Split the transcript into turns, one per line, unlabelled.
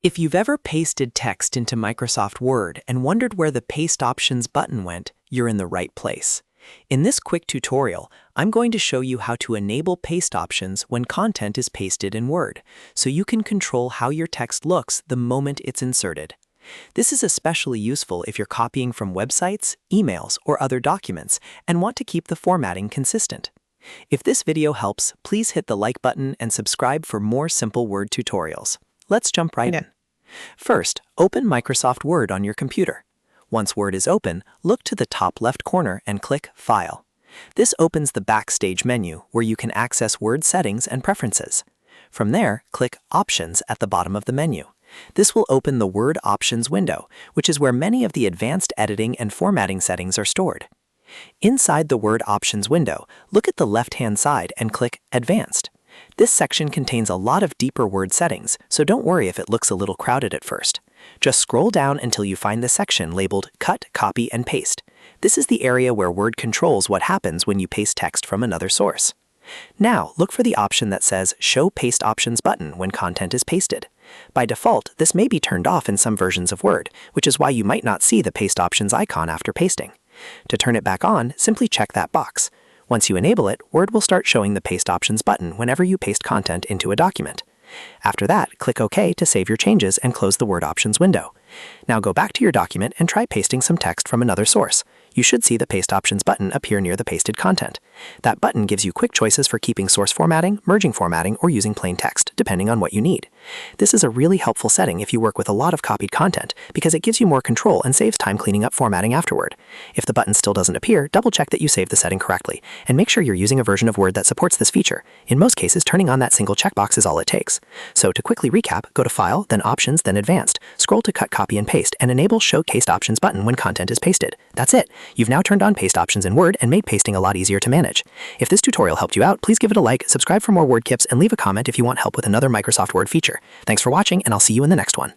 If you've ever pasted text into Microsoft Word and wondered where the Paste Options button went, you're in the right place. In this quick tutorial, I'm going to show you how to enable paste options when content is pasted in Word, so you can control how your text looks the moment it's inserted. This is especially useful if you're copying from websites, emails, or other documents and want to keep the formatting consistent. If this video helps, please hit the like button and subscribe for more simple Word tutorials. Let's jump right in. First, open Microsoft Word on your computer. Once Word is open, look to the top left corner and click File. This opens the Backstage menu where you can access Word settings and preferences. From there, click Options at the bottom of the menu. This will open the Word Options window, which is where many of the advanced editing and formatting settings are stored. Inside the Word Options window, look at the left-hand side and click Advanced. This section contains a lot of deeper Word settings, so don't worry if it looks a little crowded at first. Just scroll down until you find the section labeled Cut, Copy, and Paste. This is the area where Word controls what happens when you paste text from another source. Now, look for the option that says Show Paste Options button when content is pasted. By default, this may be turned off in some versions of Word, which is why you might not see the Paste Options icon after pasting. To turn it back on, simply check that box. Once you enable it, Word will start showing the Paste Options button whenever you paste content into a document. After that, click OK to save your changes and close the Word Options window. Now go back to your document and try pasting some text from another source. You should see the Paste Options button appear near the pasted content. That button gives you quick choices for keeping source formatting, merging formatting, or using plain text, depending on what you need. This is a really helpful setting if you work with a lot of copied content, because it gives you more control and saves time cleaning up formatting afterward. If the button still doesn't appear, double-check that you saved the setting correctly, and make sure you're using a version of Word that supports this feature. In most cases, turning on that single checkbox is all it takes. So to quickly recap, go to File, then Options, then Advanced, scroll to Cut, Copy, and Paste, and enable Show Paste Options button when content is pasted. That's it. You've now turned on paste options in Word and made pasting a lot easier to manage. If this tutorial helped you out, please give it a like, subscribe for more Word tips, and leave a comment if you want help with another Microsoft Word feature. Thanks for watching, and I'll see you in the next one.